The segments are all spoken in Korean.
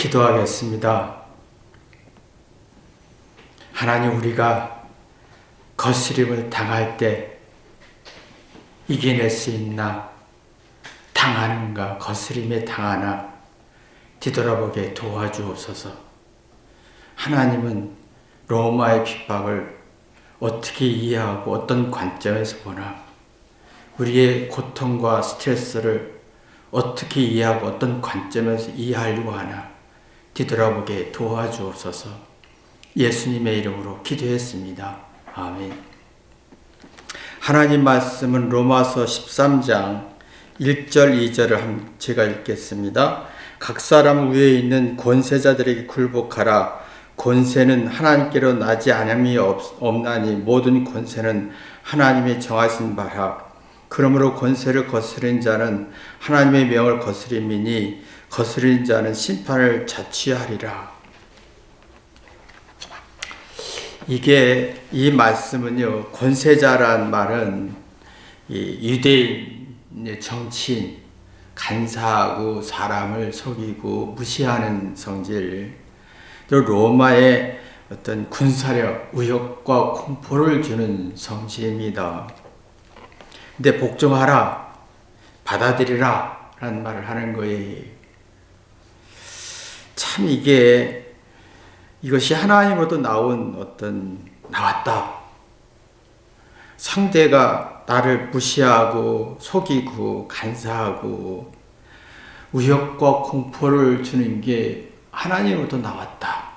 기도하겠습니다. 하나님, 우리가 거스림을 당할 때 이겨낼 수 있나? 당하는가? 거스림에 당하나? 뒤돌아보게 도와주옵소서. 하나님은 로마의 핍박을 어떻게 이해하고 어떤 관점에서 보나? 우리의 고통과 스트레스를 어떻게 이해하고 어떤 관점에서 이해하려고 하나? 뒤돌아보게 도와주옵소서. 예수님의 이름으로 기도했습니다. 아멘. 하나님 말씀은 로마서 13장 1절 2절을 제가 읽겠습니다. 각 사람 위에 있는 권세자들에게 굴복하라. 권세는 하나님께로 나지 않음이 없나니 모든 권세는 하나님이 정하신 바라. 그러므로 권세를 거스린 자는 하나님의 명을 거스림이니 거스린 자는 심판을 자취하리라. 이 말씀은요, 권세자란 말은 유대인의 정치인, 간사하고 사람을 속이고 무시하는 성질, 또 로마의 어떤 군사력, 의욕과 공포를 주는 성질입니다. 근데 복종하라, 받아들이라 라는 말을 하는 거예요. 참 이것이 하나님으로부터 나왔다. 상대가 나를 무시하고 속이고 간사하고 의욕과 공포를 주는 게 하나님으로부터 나왔다.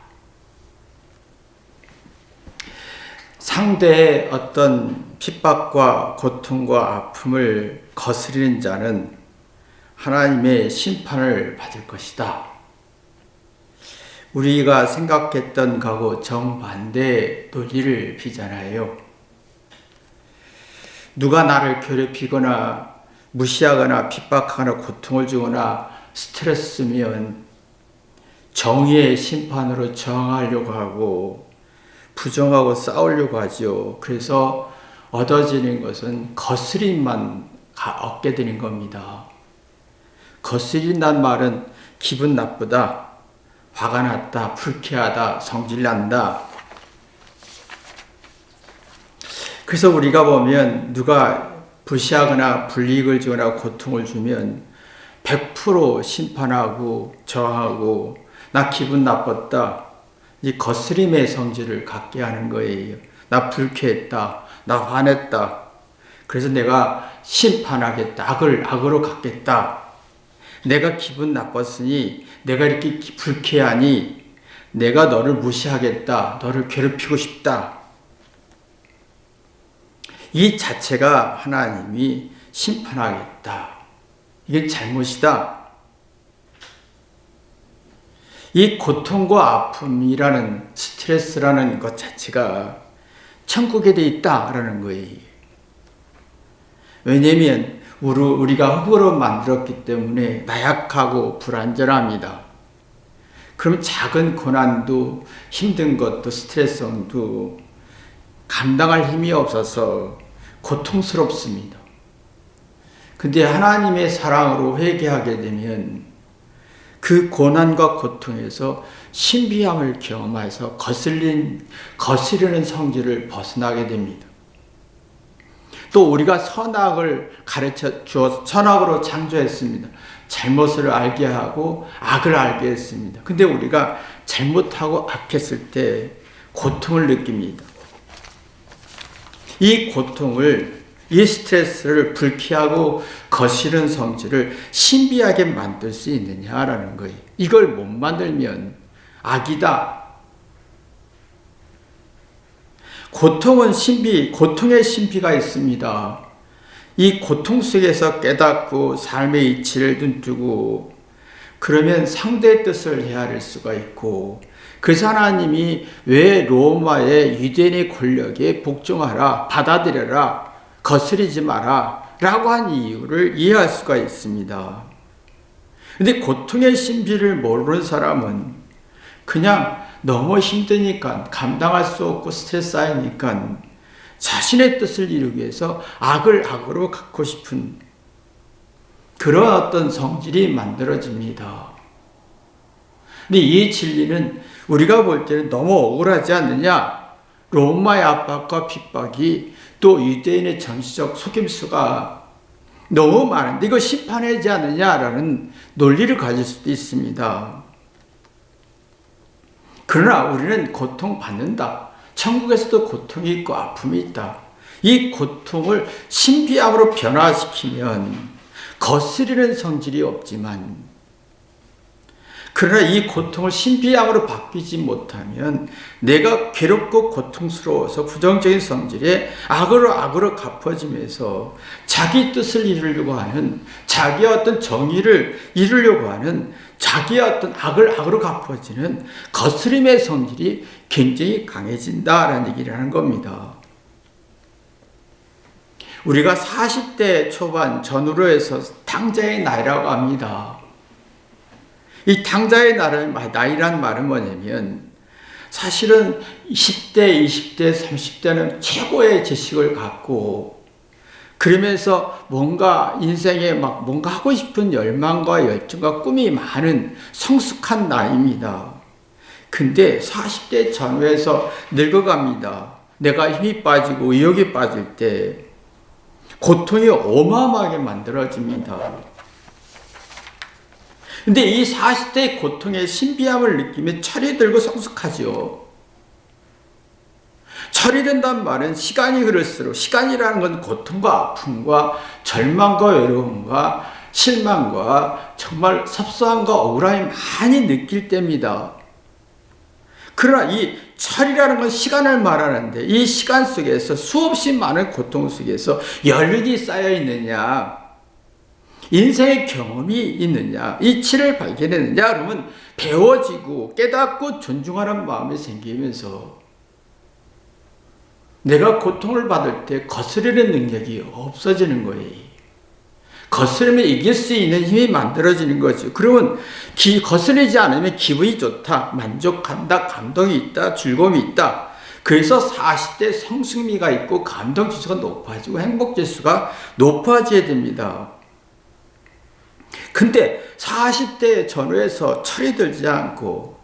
상대의 어떤 핍박과 고통과 아픔을 거스리는 자는 하나님의 심판을 받을 것이다. 우리가 생각했던 거하고 정반대의 논리를 비잖아요. 누가 나를 괴롭히거나 무시하거나 핍박하거나 고통을 주거나 스트레스면 정의의 심판으로 정하려고 하고 부정하고 싸우려고 하죠. 그래서 얻어지는 것은 거스림만 얻게 되는 겁니다. 거스린다는 말은 기분 나쁘다, 화가 났다, 불쾌하다, 성질난다. 그래서 우리가 보면 누가 무시하거나 불이익을 주거나 고통을 주면 100% 심판하고 저항하고 나 기분 나빴다. 이 거스림의 성질을 갖게 하는 거예요. 나 불쾌했다. 나 화냈다. 그래서 내가 심판하겠다. 악으로 갚겠다. 내가 기분 나빴으니 내가 이렇게 불쾌하니 내가 너를 무시하겠다. 너를 괴롭히고 싶다. 이 자체가 하나님이 심판하겠다. 이게 잘못이다. 이 고통과 아픔이라는 스트레스라는 것 자체가 천국에 돼 있다라는 거예요. 왜냐하면 우리가 흙으로 만들었기 때문에 나약하고 불완전합니다. 그럼 작은 고난도 힘든 것도 스트레스도 감당할 힘이 없어서 고통스럽습니다. 근데 하나님의 사랑으로 회개하게 되면 그 고난과 고통에서 신비함을 경험해서 거스르는 성질을 벗어나게 됩니다. 또 우리가 선악을 가르쳐 주어 선악으로 창조했습니다. 잘못을 알게 하고 악을 알게 했습니다. 근데 우리가 잘못하고 악했을 때 고통을 느낍니다. 이 고통을, 이 스트레스를 불쾌하고 거스른 성질을 신비하게 만들 수 있느냐라는 거예요. 이걸 못 만들면 악이다. 고통의 신비가 있습니다. 이 고통 속에서 깨닫고 삶의 이치를 눈뜨고 그러면 상대의 뜻을 헤아릴 수가 있고, 그래서 하나님이 왜 로마의 유대인의 권력에 복종하라, 받아들여라, 거스리지 마라 라고 한 이유를 이해할 수가 있습니다. 근데 고통의 신비를 모르는 사람은 그냥 너무 힘드니까, 감당할 수 없고 스트레스 쌓이니까 자신의 뜻을 이루기 위해서 악을 악으로 갚고 싶은 그런 어떤 성질이 만들어집니다. 근데 이 진리는 우리가 볼 때는 너무 억울하지 않느냐? 로마의 압박과 핍박이 또 유대인의 정치적 속임수가 너무 많은데 이거 심판하지 않느냐라는 논리를 가질 수도 있습니다. 그러나 우리는 고통받는다. 천국에서도 고통이 있고 아픔이 있다. 이 고통을 신비함으로 변화시키면 거스리는 성질이 없지만, 그러나 이 고통을 신비함으로 바뀌지 못하면 내가 괴롭고 고통스러워서 부정적인 성질에 악으로 갚아지면서 자기 뜻을 이루려고 하는, 자기의 어떤 정의를 이루려고 하는, 자기의 어떤 악으로 갚아지는 거스림의 성질이 굉장히 강해진다라는 얘기를 하는 겁니다. 우리가 40대 초반 전후로 해서 탕자의 나이라고 합니다. 이 탕자의 나이란 말은 뭐냐면, 사실은 10대, 20대, 30대는 최고의 지식을 갖고, 그러면서 뭔가 인생에 뭔가 하고 싶은 열망과 열정과 꿈이 많은 성숙한 나이입니다. 근데 40대 전후에서 늙어갑니다. 내가 힘이 빠지고 의욕이 빠질 때 고통이 어마어마하게 만들어집니다. 근데 이 40대의 고통의 신비함을 느끼면 철이 들고 성숙하지요. 철이 든다는 말은 시간이 흐를수록, 시간이라는 건 고통과 아픔과 절망과 외로움과 실망과 정말 섭섭함과 억울함이 많이 느낄 때입니다. 그러나 이 철이라는 건 시간을 말하는데, 이 시간 속에서 수없이 많은 고통 속에서 연륜이 쌓여 있느냐, 인생의 경험이 있느냐, 이치를 발견했느냐, 그러면 배워지고 깨닫고 존중하는 마음이 생기면서 내가 고통을 받을 때 거스르는 능력이 없어지는 거예요. 거스르면 이길 수 있는 힘이 만들어지는 거죠. 그러면 거스르지 않으면 기분이 좋다, 만족한다, 감동이 있다, 즐거움이 있다. 그래서 40대 성숙미가 있고 감동 지수가 높아지고 행복 지수가 높아져야 됩니다. 근데 40대 전후에서 철이 들지 않고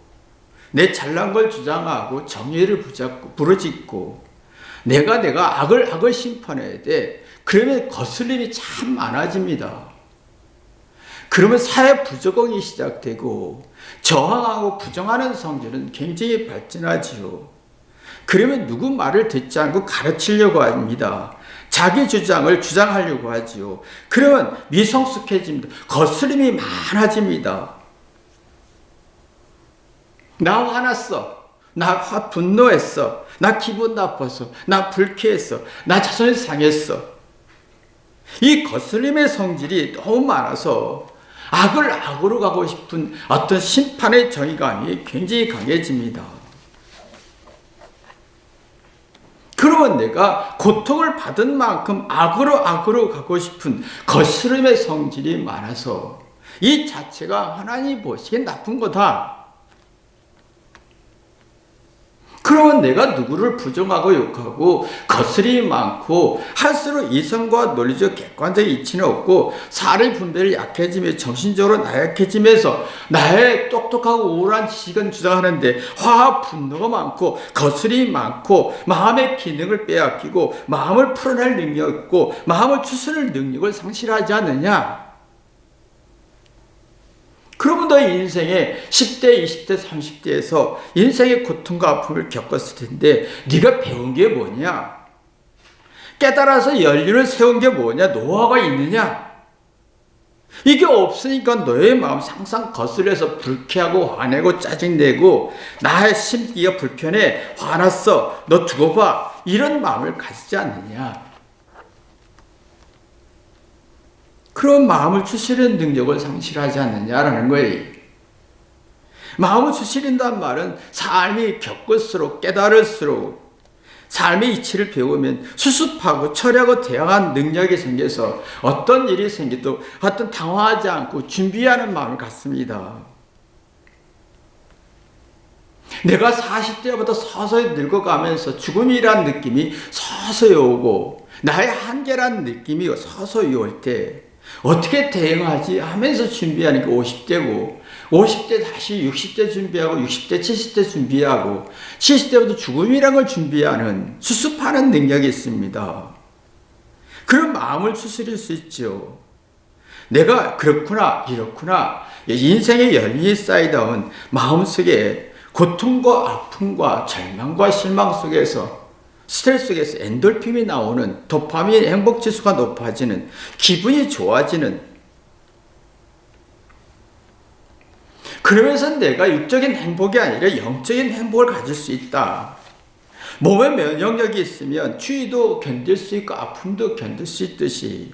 내 잘난 걸 주장하고 정의를 부르짖고 내가 악을 심판해야 돼. 그러면 거슬림이 참 많아집니다. 그러면 사회 부적응이 시작되고 저항하고 부정하는 성질은 굉장히 발전하지요. 그러면 누구 말을 듣지 않고 가르치려고 합니다. 자기 주장을 주장하려고 하지요. 그러면 미성숙해집니다. 거스림이 많아집니다. 나 화났어. 나 분노했어. 나 기분 나빴어. 나 불쾌했어. 나 자존이 상했어. 이 거스림의 성질이 너무 많아서 악으로 가고 싶은 어떤 심판의 정의감이 굉장히 강해집니다. 그러면 내가 고통을 받은 만큼 악으로 가고 싶은 거스름의 성질이 많아서 이 자체가 하나님 보시기엔 나쁜 거다. 그러면 내가 누구를 부정하고 욕하고 거스림이 많고 할수록 이성과 논리적 객관적 이치는 없고 사례 분별이 약해지며 정신적으로 나약해지면서 나의 똑똑하고 우월한 지식은 주장하는데 화와 분노가 많고 거스림이 많고 마음의 기능을 빼앗기고 마음을 풀어낼 능력이 없고 마음을 추스릴 능력을 상실하지 않느냐. 그러면 너 인생에 10대, 20대, 30대에서 인생의 고통과 아픔을 겪었을 텐데 네가 배운 게 뭐냐? 깨달아서 연륜을 세운 게 뭐냐? 노하우가 있느냐? 이게 없으니까 너의 마음 항상 거슬려서 불쾌하고 화내고 짜증내고 나의 심기가 불편해, 화났어, 너 두고 봐, 이런 마음을 가지지 않느냐? 그런 마음을 추스리는 능력을 상실하지 않느냐라는 거예요. 마음을 추스린다는 말은 삶이 겪을수록 깨달을수록 삶의 이치를 배우면 수습하고 처리하고 대항한 능력이 생겨서 어떤 일이 생기도 어떤 당황하지 않고 준비하는 마음을 갖습니다. 내가 40대보다 서서히 늙어가면서 죽음이란 느낌이 서서히 오고 나의 한계란 느낌이 서서히 올 때 어떻게 대응하지 하면서 준비하는 게 50대고 50대 다시 60대 준비하고 60대 70대 준비하고 70대부터 죽음이라는 걸 준비하는 수습하는 능력이 있습니다. 그런 마음을 추스릴 수 있죠. 내가 그렇구나 이렇구나 인생의 열린이 쌓이다 온 마음속에 고통과 아픔과 절망과 실망 속에서 스트레스 속에서 엔돌핀이 나오는 도파민 행복지수가 높아지는 기분이 좋아지는 그러면서 내가 육적인 행복이 아니라 영적인 행복을 가질 수 있다. 몸에 면역력이 있으면 추위도 견딜 수 있고 아픔도 견딜 수 있듯이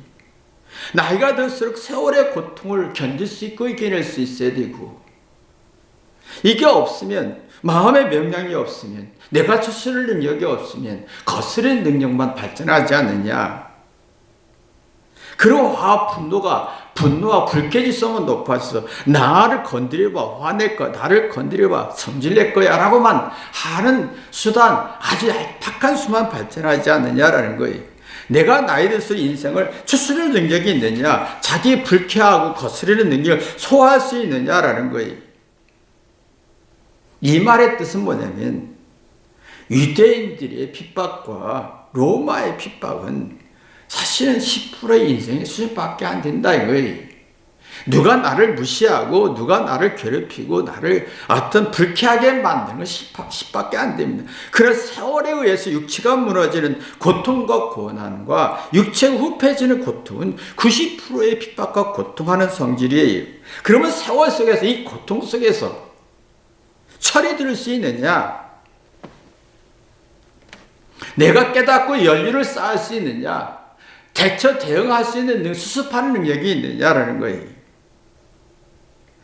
나이가 들수록 세월의 고통을 견딜 수 있고 이겨낼 수 있어야 되고 이게 없으면 마음의 명량이 없으면 내가 추스릴 능력이 없으면 거스르는 능력만 발전하지 않느냐. 그런 분노와 불쾌지성은 높아져서 나를 건드려봐 화낼 거야 나를 건드려봐 성질낼 거야 라고만 하는 수단 아주 얄팍한 수만 발전하지 않느냐라는 거예요. 내가 나이 들수록 인생을 추스릴 능력이 있느냐 자기 불쾌하고 거스르는 능력을 소화할 수 있느냐라는 거예요. 이 말의 뜻은 뭐냐면 유대인들의 핍박과 로마의 핍박은 사실은 10%의 인생의 수준밖에 안 된다 이거예요. 누가 나를 무시하고 누가 나를 괴롭히고 나를 어떤 불쾌하게 만드는 건 10밖에 안 됩니다. 그런 세월에 의해서 육체가 무너지는 고통과 고난과 육체가 후패지는 고통은 90%의 핍박과 고통하는 성질이에요. 그러면 세월 속에서 이 고통 속에서 철이 들 수 있느냐? 내가 깨닫고 연륜을 쌓을 수 있느냐? 대응할 수 있는 수습하는 능력이 있느냐라는 거예요.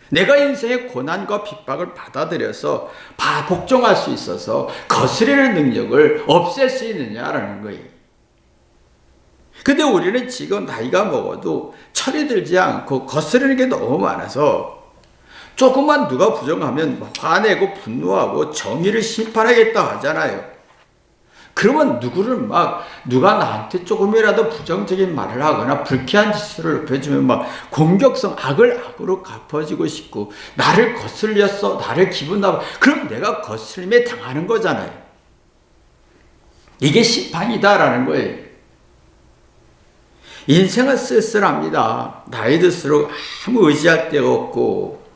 내가 인생의 고난과 핍박을 받아들여서 복종할 수 있어서 거스르는 능력을 없앨 수 있느냐라는 거예요. 근데 우리는 지금 나이가 먹어도 철이 들지 않고 거스르는 게 너무 많아서 조금만 누가 부정하면 화내고 분노하고 정의를 심판하겠다 하잖아요. 그러면 누가 나한테 조금이라도 부정적인 말을 하거나 불쾌한 지수를 높여주면 공격성 악을 악으로 갚아주고 싶고 나를 거슬렸어 나를 기분 나빠 그럼 내가 거슬림에 당하는 거잖아요. 이게 심판이다라는 거예요. 인생은 쓸쓸합니다. 나이 들수록 아무 의지할 데가 없고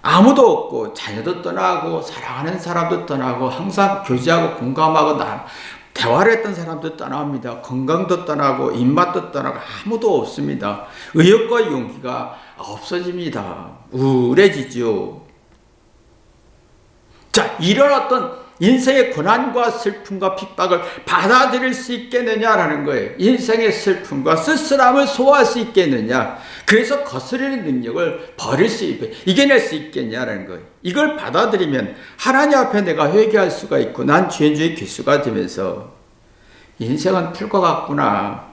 아무도 없고 자녀도 떠나고 사랑하는 사람도 떠나고 항상 교제하고 공감하고 대화를 했던 사람도 떠납니다. 건강도 떠나고 입맛도 떠나고 아무도 없습니다. 의욕과 용기가 없어집니다. 우울해지죠. 자, 이런 어떤 인생의 고난과 슬픔과 핍박을 받아들일 수 있겠느냐라는 거예요. 인생의 슬픔과 쓸쓸함을 소화할 수 있겠느냐. 그래서 거스르는 능력을 이겨낼 수 있겠냐라는 거예요. 이걸 받아들이면 하나님 앞에 내가 회개할 수가 있고 난 죄인주의 기수가 되면서 인생은 풀과 같구나.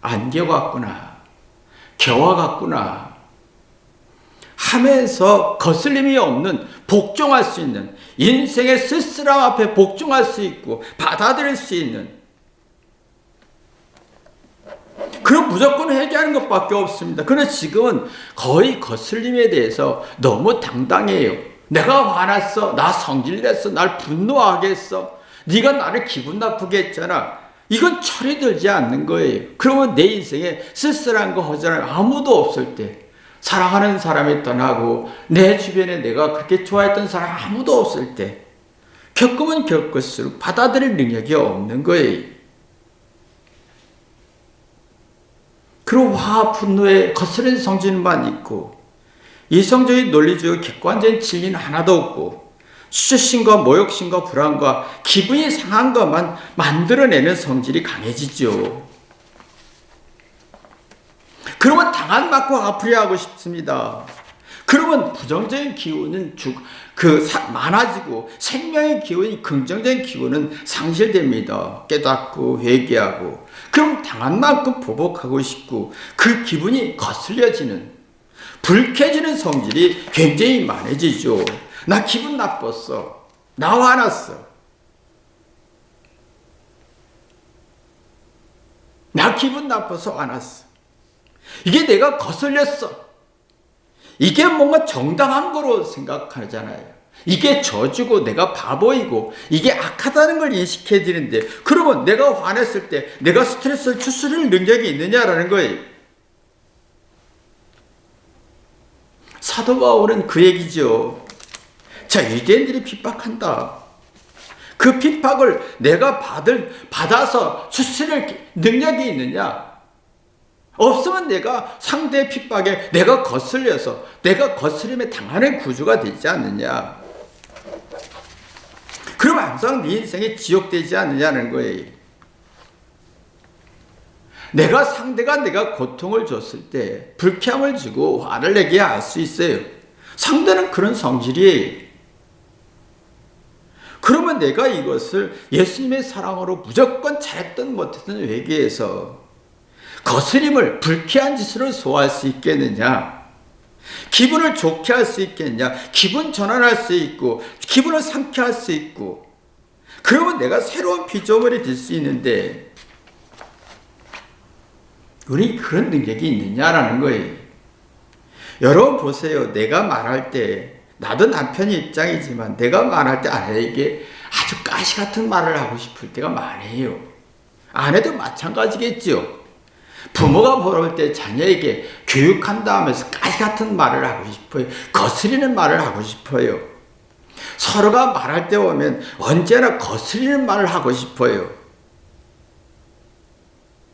안개 같구나. 겨와 같구나. 하면서 거슬림이 없는 복종할 수 있는 인생의 쓸쓸함 앞에 복종할 수 있고 받아들일 수 있는 그럼 무조건 회개하는 것밖에 없습니다. 그런데 지금은 거의 거슬림에 대해서 너무 당당해요. 내가 화났어. 나 성질냈어. 날 분노하게 했어. 네가 나를 기분 나쁘게 했잖아. 이건 철이 들지 않는 거예요. 그러면 내 인생에 쓸쓸한 거 허전한 아무도 없을 때 사랑하는 사람이 떠나고 내 주변에 내가 그렇게 좋아했던 사람 아무도 없을 때 겪으면 겪을수록 받아들일 능력이 없는 거예요. 그리고 화, 분노에 거스른 성질만 있고 이성적인 논리주의 객관적인 진리는 하나도 없고 수치심과 모욕심과 불안과 기분이 상한 것만 만들어내는 성질이 강해지죠. 그러면 당한 만큼 아프려 하고 싶습니다. 그러면 부정적인 기운은 많아지고 생명의 기운이 긍정적인 기운은 상실됩니다. 깨닫고 회개하고 그럼 당한 만큼 보복하고 싶고 그 기분이 거슬려지는 불쾌해지는 성질이 굉장히 많아지죠. 나 기분 나빴어. 나 화났어. 나 기분 나빠서 화났어. 이게 내가 거슬렸어. 이게 뭔가 정당한 거로 생각하잖아요. 이게 저주고 내가 바보이고 이게 악하다는 걸 인식해 드리는데, 그러면 내가 화냈을 때 내가 스트레스를 추스릴 능력이 있느냐라는 거예요. 사도 바울은 그 얘기죠. 자, 유대인들이 핍박한다. 그 핍박을 내가 받아서 추스릴 능력이 있느냐? 없으면 내가 상대의 핍박에 내가 거슬려서 내가 거스림에 당하는 구조가 되지 않느냐? 그럼 항상 네 인생에 지옥되지 않느냐는 거예요. 상대가 내가 고통을 줬을 때 불쾌함을 주고 화를 내게 할 수 있어요. 상대는 그런 성질이에요. 그러면 내가 이것을 예수님의 사랑으로 무조건 잘했든 못했든 회개해서 거스림을 불쾌한 짓으로 소화할 수 있겠느냐? 기분을 좋게 할 수 있겠느냐? 기분 전환할 수 있고 기분을 상쾌할 수 있고, 그러면 내가 새로운 피조물이 될 수 있는데 우리 그런 능력이 있느냐라는 거예요. 여러분 보세요. 내가 말할 때, 나도 남편의 입장이지만 내가 말할 때 아내에게 아주 가시 같은 말을 하고 싶을 때가 많아요. 아내도 마찬가지겠죠. 부모가 보낼 때 자녀에게 교육한다 하면서 가시 같은 말을 하고 싶어요. 거스리는 말을 하고 싶어요. 서로가 말할 때 보면 언제나 거스리는 말을 하고 싶어요.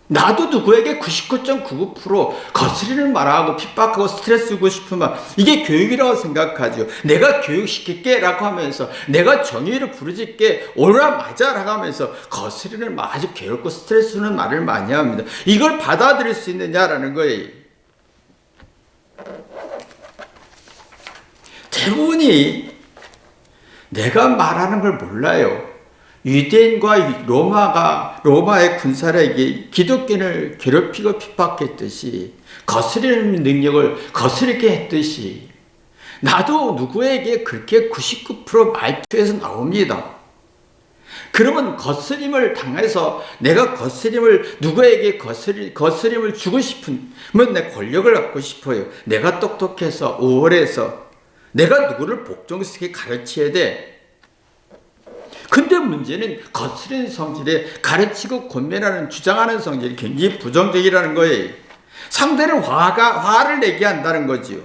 나도 누구에게 99.99% 거스리는 말하고 핍박하고 스트레스 주고 싶으면 이게 교육이라고 생각하죠. 내가 교육시킬게 라고 하면서 내가 정의를 부르짖게 옳아 맞아 라고 하면서 거스리는 말, 아주 괴롭고 스트레스 주는 말을 많이 합니다. 이걸 받아들일 수 있느냐라는 거예요. 대부분이 내가 말하는 걸 몰라요. 유대인과 로마의 군사에게 기독교인을 괴롭히고 핍박했듯이, 거스리는 능력을 거스르게 했듯이, 나도 누구에게 그렇게 99% 말투에서 나옵니다. 그러면 거스림을 당해서 내가 누구에게 거스림을 주고 싶으면 내 권력을 갖고 싶어요. 내가 똑똑해서 우월해서 내가 누구를 복종스럽게 가르쳐야 돼. 근데 문제는 거스른 성질에 가르치고 권면하는, 주장하는 성질이 굉장히 부정적이라는 거예요. 상대는 화를 내게 한다는 거지요.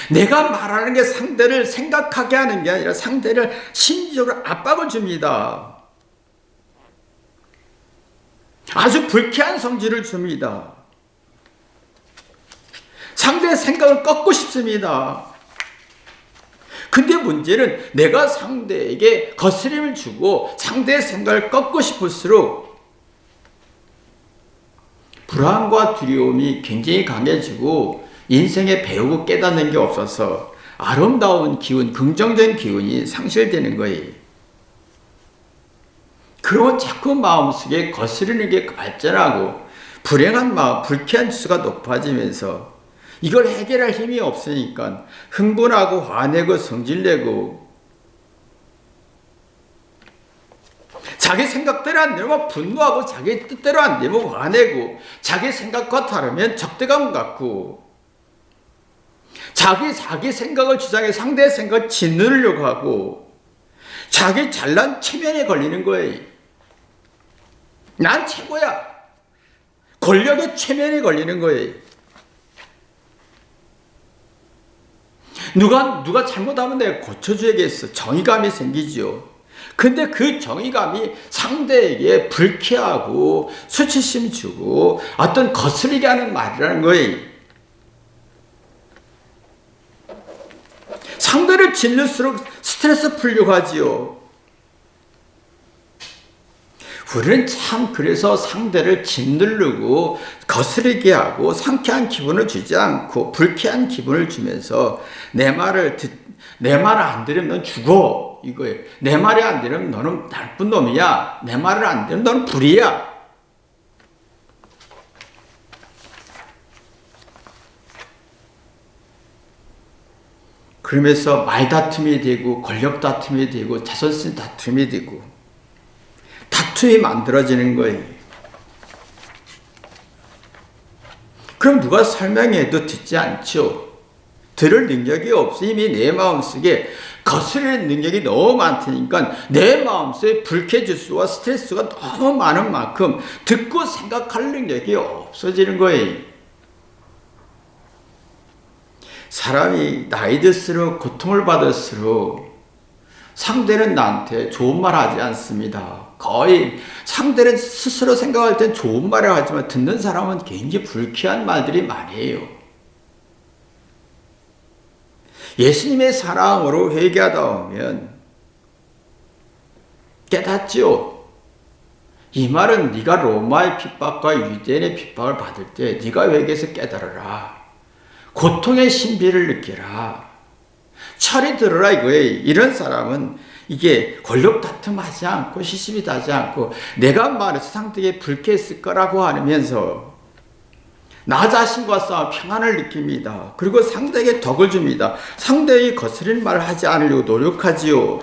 내가 말하는 게 상대를 생각하게 하는 게 아니라 상대를 심리적으로 압박을 줍니다. 아주 불쾌한 성질을 줍니다. 상대의 생각을 꺾고 싶습니다. 근데 문제는 내가 상대에게 거스림을 주고 상대의 생각을 꺾고 싶을수록 불안과 두려움이 굉장히 강해지고 인생에 배우고 깨닫는 게 없어서 아름다운 기운, 긍정적인 기운이 상실되는 거예요. 그러면 자꾸 마음속에 거스르는 게 발전하고 불행한 마음, 불쾌한 지수가 높아지면서 이걸 해결할 힘이 없으니까 흥분하고 화내고 성질내고 자기 생각대로 안 되면 분노하고 자기 뜻대로 안 되면 화내고 자기 생각과 다르면 적대감 갖고 자기 생각을 주장해 상대의 생각을 짓누르려고 하고 자기 잘난 체면에 걸리는 거예요. 난 최고야. 권력의 체면에 걸리는 거예요. 누가 잘못하면 내가 고쳐줘야겠어. 정의감이 생기죠. 근데 그 정의감이 상대에게 불쾌하고 수치심 주고 어떤 거스르게 하는 말이라는 거예요. 상대를 짓눌수록 스트레스 풀려고 하지요. 우리는 참 그래서 상대를 짓누르고 거스르게 하고 상쾌한 기분을 주지 않고 불쾌한 기분을 주면서 내 말 안 들으면 넌 죽어 이거예요. 내 말이 안 들으면 너는 나쁜 놈이야. 내 말을 안 들으면 너는 불이야. 그러면서 말다툼이 되고 권력 다툼이 되고 자존심 다툼이 되고 다툼이 만들어지는 거예요. 그럼 누가 설명해도 듣지 않죠. 들을 능력이 없어. 이미 내 마음속에 거스르는 능력이 너무 많으니까 내 마음속에 불쾌지수와 스트레스가 너무 많은 만큼 듣고 생각할 능력이 없어지는 거예요. 사람이 나이 들수록 고통을 받을수록 상대는 나한테 좋은 말 하지 않습니다. 거의 상대는 스스로 생각할 땐 좋은 말을 하지만 듣는 사람은 굉장히 불쾌한 말들이 많이 해요. 예수님의 사랑으로 회개하다 보면 깨닫죠. 이 말은 네가 로마의 핍박과 유대인의 핍박을 받을 때 네가 회개해서 깨달아라. 고통의 신비를 느껴라. 철이 들어라 이거예요. 이런 사람은 이게 권력 다툼하지 않고 시시비하지 않고 내가 말해서 상대에게 불쾌했을 거라고 하면서 나 자신과 싸워 평안을 느낍니다. 그리고 상대에게 덕을 줍니다. 상대에게 거스르는 말을 하지 않으려고 노력하지요.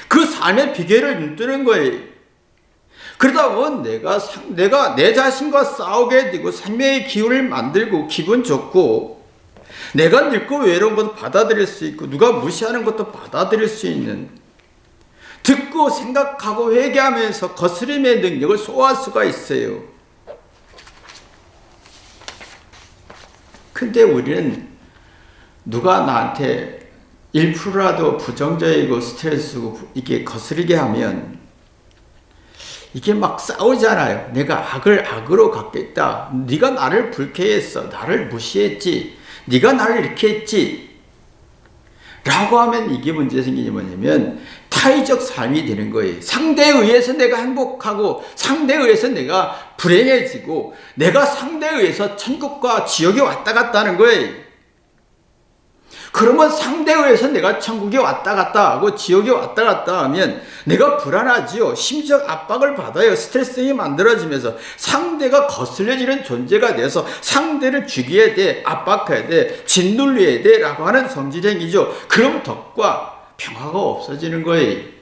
그 삶의 비결을 눈뜨는 거예요. 그러다 보면 내가 내 자신과 싸우게 되고 생명의 기운을 만들고 기분 좋고 내가 늙고 외로운 것도 받아들일 수 있고 누가 무시하는 것도 받아들일 수 있는 듣고 생각하고 회개하면서 거스름의 능력을 소화할 수가 있어요. 근데 우리는 누가 나한테 1%라도 부정적이고 스트레스고 이게 거스르게 하면 이게 막 싸우잖아요. 내가 악을 악으로 갚겠다. 네가 나를 불쾌했어. 나를 무시했지. 네가 나를 이렇게 했지. 라고 하면 이게 문제 생기는 게 뭐냐면 타의적 삶이 되는 거예요. 상대에 의해서 내가 행복하고 상대에 의해서 내가 불행해지고 내가 상대에 의해서 천국과 지옥에 왔다 갔다 하는 거예요. 그러면 상대에 의해서 내가 천국에 왔다 갔다 하고 지옥에 왔다 갔다 하면 내가 불안하지요. 심적 압박을 받아요. 스트레스가 만들어지면서 상대가 거슬려지는 존재가 돼서 상대를 죽여야 돼, 압박해야 돼, 짓눌려야 돼 라고 하는 성질행위죠. 그럼 덕과 평화가 없어지는 거예요.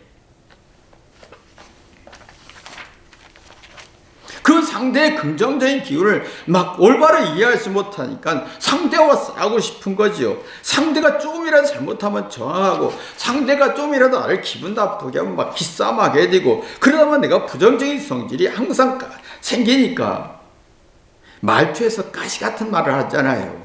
그 상대의 긍정적인 기운을 막 올바로 이해하지 못하니까 상대와 싸우고 싶은 거지요. 상대가 조금이라도 잘못하면 저항하고 상대가 조금이라도 나를 기분 나쁘게 하면 막 기싸움하게 되고 그러다 보면 내가 부정적인 성질이 항상 생기니까 말투에서 가시 같은 말을 하잖아요.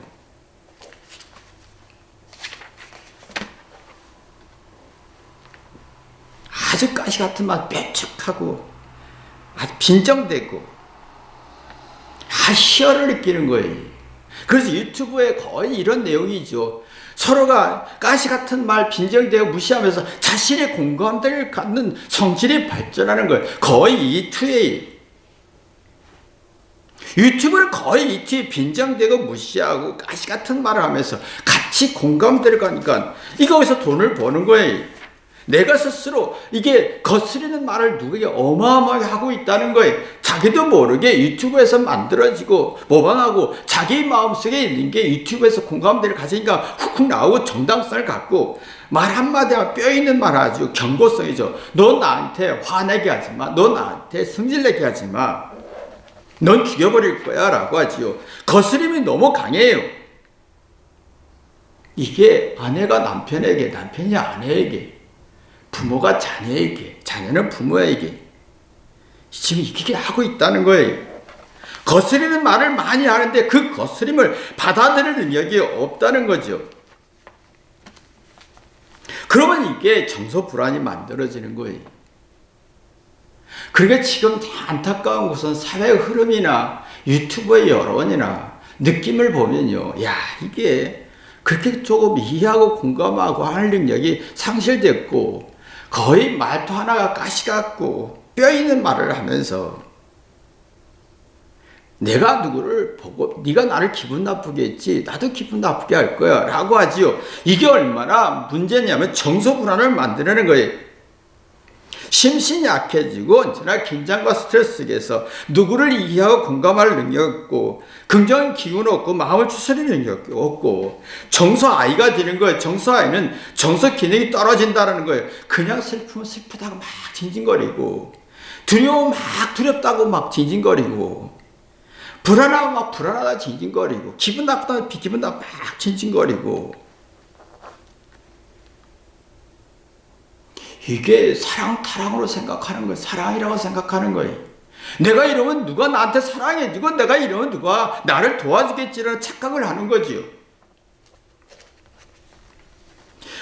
아주 가시 같은 말 빼축하고 아주 빈정대고 희열을 느끼는 거예요. 그래서 유튜브에 거의 이런 내용이죠. 서로가 가시 같은 말 빈정대고 무시하면서 자신의 공감대를 갖는 성질이 발전하는 거예요. 거의 이 투예요. 유튜브는 거의 이 투에 빈정대고 무시하고 가시 같은 말을 하면서 같이 공감대를 가니까 이거에서 돈을 버는 거예요. 내가 스스로 이게 거스르는 말을 누구에게 어마어마하게 하고 있다는 거예요. 자기도 모르게 유튜브에서 만들어지고 모방하고 자기 마음속에 있는 게 유튜브에서 공감대를 가지니까 훅훅 나오고 정당성을 갖고 말 한마디 하면 뼈 있는 말 하죠. 경고성이죠. 너 나한테 화내게 하지 마. 너 나한테 성질내게 하지 마. 넌 죽여버릴 거야 라고 하지요. 거스름이 너무 강해요. 이게 아내가 남편에게, 남편이 아내에게, 부모가 자녀에게, 자녀는 부모에게 지금 이렇게 하고 있다는 거예요. 거스리는 말을 많이 하는데 그 거스림을 받아들일 능력이 없다는 거죠. 그러면 이게 정서 불안이 만들어지는 거예요. 그러니까 지금 안타까운 것은 사회 흐름이나 유튜브의 여론이나 느낌을 보면요. 야, 이게 그렇게 조금 이해하고 공감하고 할 능력이 상실됐고 거의 말투 하나가 가시 같고 뼈 있는 말을 하면서 내가 누구를 보고 네가 나를 기분 나쁘게 했지 나도 기분 나쁘게 할 거야 라고 하지요. 이게 얼마나 문제냐면 정서 불안을 만드는 거예요. 심신이 약해지고 언제나 긴장과 스트레스 속에서 누구를 이해하고 공감할 능력이 없고 긍정의 기운 없고 마음을 추스리는 능력이 없고 정서 아이가 되는 거예요. 정서 아이는 정서 기능이 떨어진다는 거예요. 그냥 슬프면 슬프다고 막 징징거리고 두려우면 막 두렵다고 막 징징거리고 불안하면 막 불안하다 징징거리고, 기분 나쁘다 기분 나쁘다 막 징징거리고. 이게 사랑 타랑으로 생각하는 거예요. 사랑이라고 생각하는 거예요. 내가 이러면 누가 나한테 사랑해주고, 내가 이러면 누가 나를 도와주겠지라는 착각을 하는 거지요.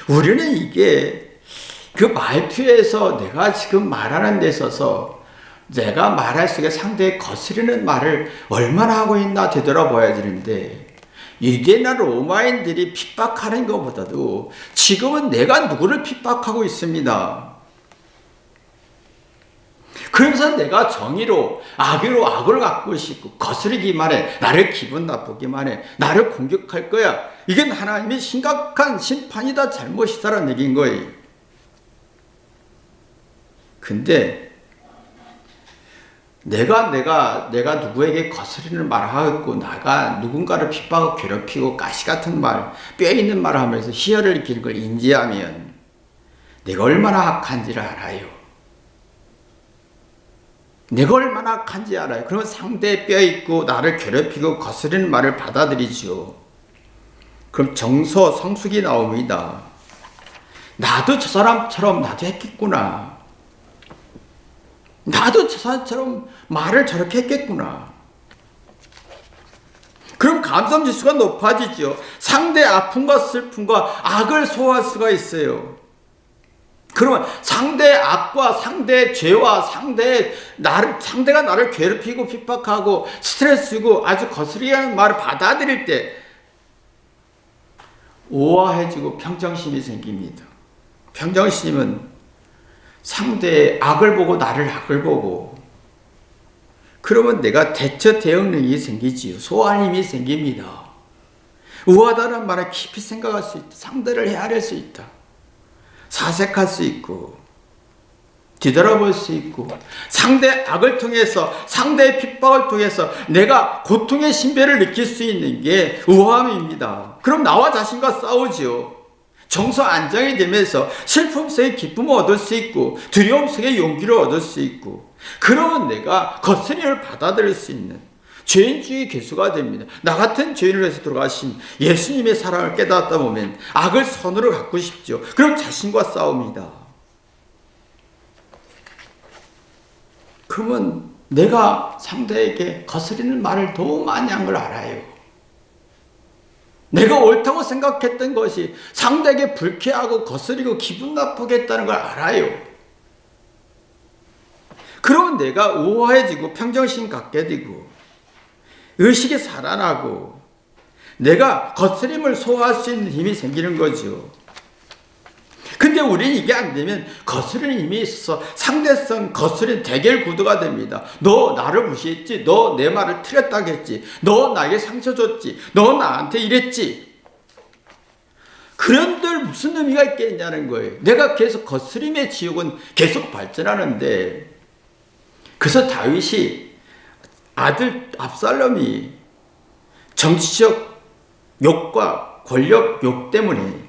우리는 이게 그 말투에서, 내가 지금 말하는 데 있어서 내가 말할 속에 상대의 거스르는 말을 얼마나 하고 있나 되돌아봐야 되는데, 유대나 로마인들이 핍박하는 것보다도 지금은 내가 누구를 핍박하고 있습니다. 그러면서 내가 정의로 악으로 악을 갖고 싶고, 거스르기만 해, 나를 기분 나쁘기만 해, 나를 공격할 거야, 이건 하나님의 심각한 심판이다, 잘못이다라는 얘기인 거예요. 근데 내가 누구에게 거스르는 말을 하고, 나가 누군가를 핍박하고 괴롭히고 가시 같은 말, 뼈 있는 말을 하면서 희열을 느끼는 걸 인지하면 내가 얼마나 악한지를 알아요. 내가 얼마나 악한지 알아요. 그러면 상대의 뼈 있고 나를 괴롭히고 거스르는 말을 받아들이죠. 그럼 정서 성숙이 나옵니다. 나도 저 사람처럼 나도 했겠구나. 나도 저 사람처럼 말을 저렇게 했겠구나. 그럼 감성 지수가 높아지죠. 상대의 아픔과 슬픔과 악을 소화할 수가 있어요. 그러면 상대의 악과 상대의 죄와 상대가 나를 괴롭히고 핍박하고 스트레스 주고 아주 거스르게 하는 말을 받아들일 때 우아해지고 평정심이 생깁니다. 평정심은 상대의 악을 보고 나를 악을 보고, 그러면 내가 대처 대응 능력이 생기지요. 소화할 힘이 생깁니다. 우아하다는 말을 깊이 생각할 수 있다. 상대를 헤아릴 수 있다. 사색할 수 있고, 뒤돌아볼 수 있고, 상대의 악을 통해서, 상대의 핍박을 통해서 내가 고통의 신비를 느낄 수 있는 게 우아함입니다. 그럼 나와 자신과 싸우지요. 정서 안정이 되면서 슬픔 속에 기쁨을 얻을 수 있고, 두려움 속에 용기를 얻을 수 있고, 그러면 내가 거스림을 받아들일 수 있는 죄인주의 개수가 됩니다. 나 같은 죄인을 위해서 돌아가신 예수님의 사랑을 깨닫다 보면 악을 선으로 갖고 싶죠. 그럼 자신과 싸웁니다. 그러면 내가 상대에게 거스리는 말을 너무 많이 한 걸 알아요. 내가 옳다고 생각했던 것이 상대에게 불쾌하고 거스리고 기분 나쁘게 했다는 걸 알아요. 그러면 내가 우아해지고 평정심 갖게 되고 의식이 살아나고 내가 거스림을 소화할 수 있는 힘이 생기는 거죠. 근데 우리는 이게 안 되면 거스르는 힘이 있어서 상대성 거스른 대결 구도가 됩니다. 너 나를 무시했지? 너 내 말을 틀렸다겠지? 너 나에게 상처 줬지? 너 나한테 이랬지? 그런들 무슨 의미가 있겠냐는 거예요. 내가 계속 거스림의 지옥은 계속 발전하는데, 그래서 다윗이 아들 압살롬이 정치적 욕과 권력 욕 때문에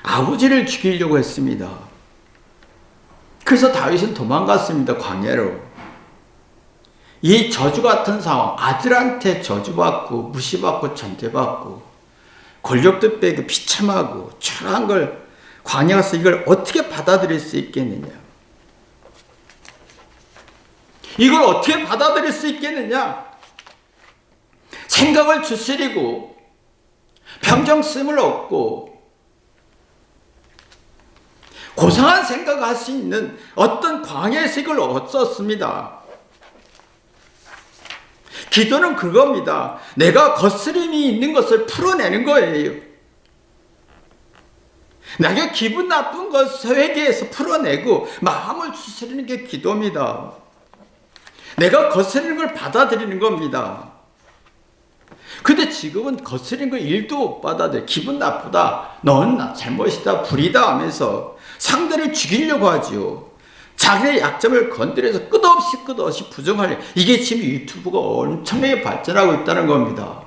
아버지를 죽이려고 했습니다. 그래서 다윗은 도망갔습니다. 광야로. 이 저주 같은 상황, 아들한테 저주받고 무시받고 전대받고 권력도 빼고 비참하고 초라한 걸 광야 가서 이걸 어떻게 받아들일 수 있겠느냐? 이걸 어떻게 받아들일 수 있겠느냐? 생각을 추스리고 평정심을 얻고 고상한 생각을 할 수 있는 어떤 광야의식을 얻었습니다. 기도는 그겁니다. 내가 거스림이 있는 것을 풀어내는 거예요. 내가 기분 나쁜 것을 회개해서 풀어내고 마음을 추스리는 게 기도입니다. 내가 거스리는 걸 받아들이는 겁니다. 근데 지금은 거스리는 걸 일도 못 받아들여. 기분 나쁘다, 넌 잘못이다, 불이다 하면서 상대를 죽이려고 하지요. 자기의 약점을 건드려서 끝없이 부정하려. 이게 지금 유튜브가 엄청나게 발전하고 있다는 겁니다.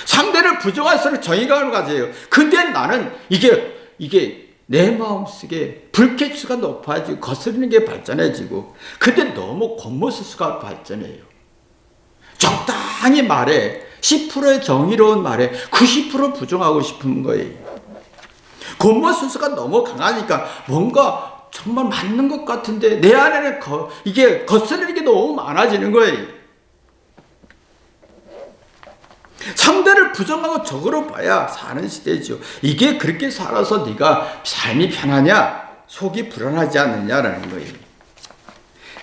상대를 부정할수록 정의감을 가져요. 근데 나는 이게 내 마음속에 불쾌수가 높아지고 거스르는 게 발전해지고, 근데 너무 겉모습수가 발전해요. 적당히 말해. 10%의 정의로운 말에 90% 부정하고 싶은 거예요. 권모 순서가 너무 강하니까 뭔가 정말 맞는 것 같은데 내 안에는 이게 거스르는 게 너무 많아지는 거예요. 상대를 부정하고 적으로 봐야 사는 시대죠. 이게 그렇게 살아서 네가 삶이 편하냐? 속이 불안하지 않느냐라는 거예요.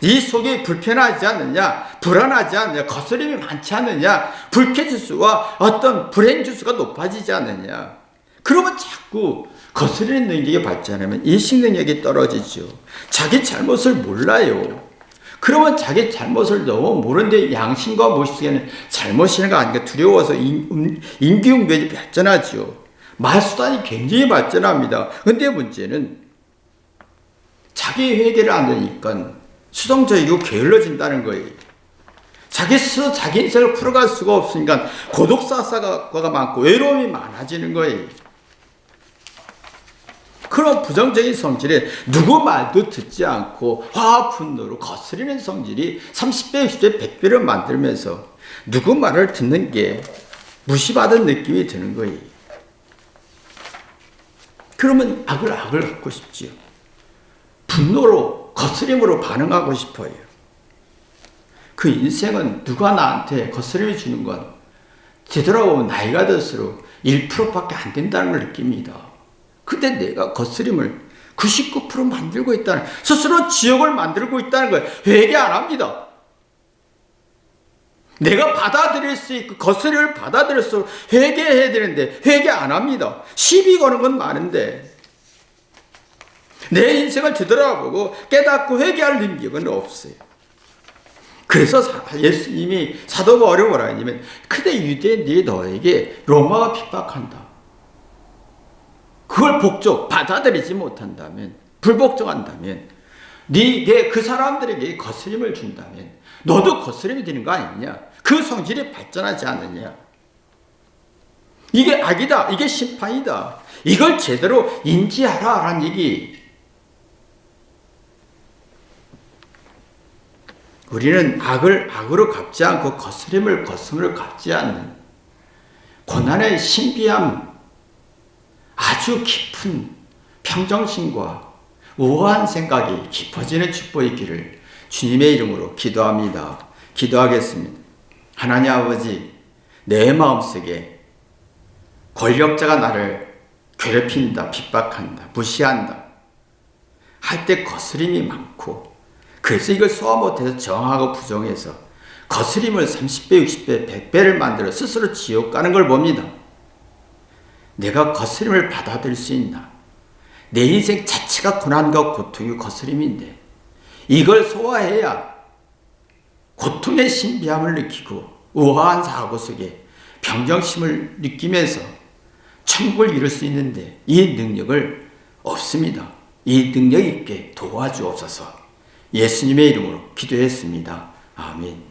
네 속이 불편하지 않느냐? 불안하지 않느냐? 거스림이 많지 않느냐? 불쾌지수와 어떤 불행지수가 높아지지 않느냐? 그러면 자꾸 거스르는 능력이 발전하면 인식 능력이 떨어지죠. 자기 잘못을 몰라요. 그러면 자기 잘못을 너무 모르는데 양심과 무의식에는 잘못이가 아니까 두려워서 임기응변이 발전하죠. 말수단이 굉장히 발전합니다. 근데 문제는 자기 회개를 안 하니까 수동적이고 게을러진다는 거예요. 자기 스스로 자기 인생을 풀어갈 수가 없으니까 고독사사가 많고 외로움이 많아지는 거예요. 그런 부정적인 성질에 누구 말도 듣지 않고 화와 분노로 거스리는 성질이 30배, 60배, 100배를 만들면서 누구 말을 듣는 게 무시받은 느낌이 드는 거예요. 그러면 악을 갖고 싶지요. 분노로 거스림으로 반응하고 싶어요. 그 인생은 누가 나한테 거스림을 주는 건 되돌아보면 나이가 들수록 1%밖에 안 된다는 걸 느낍니다. 근데 내가 거스림을 99% 만들고 있다는, 스스로 지옥을 만들고 있다는 거예요. 회개 안 합니다. 내가 받아들일 수 있고 거스림을 받아들일 수 회개해야 되는데 회개 안 합니다. 시비 거는 건 많은데 내 인생을 되돌아보고 깨닫고 회개할 능력은 없어요. 그래서 예수님이 사도 바울이 뭐라 하냐면 그대 유대인들이 너에게 로마가 핍박한다. 그걸 받아들이지 못한다면, 불복종한다면, 네게 그 사람들에게 거스림을 준다면 너도 거스림이 되는 거 아니냐? 그 성질이 발전하지 않느냐? 이게 악이다. 이게 심판이다. 이걸 제대로 인지하라라는 얘기. 우리는 악을 악으로 갚지 않고 거스림을 거스름으로 갚지 않는 고난의 신비함, 아주 깊은 평정심과 우아한 생각이 깊어지는 축복의 길을 주님의 이름으로 기도합니다. 기도하겠습니다. 하나님 아버지, 내 마음속에 권력자가 나를 괴롭힌다, 핍박한다, 무시한다 할 때 거스림이 많고, 그래서 이걸 소화 못해서 정하고 부정해서 거스림을 30배, 60배, 100배를 만들어 스스로 지옥 가는 걸 봅니다. 내가 거스림을 받아들일 수 있나? 내 인생 자체가 고난과 고통이 거스림인데 이걸 소화해야 고통의 신비함을 느끼고 우아한 사고 속에 평정심을 느끼면서 천국을 이룰 수 있는데 이 능력을 없습니다. 이 능력 있게 도와주옵소서. 예수님의 이름으로 기도했습니다. 아멘.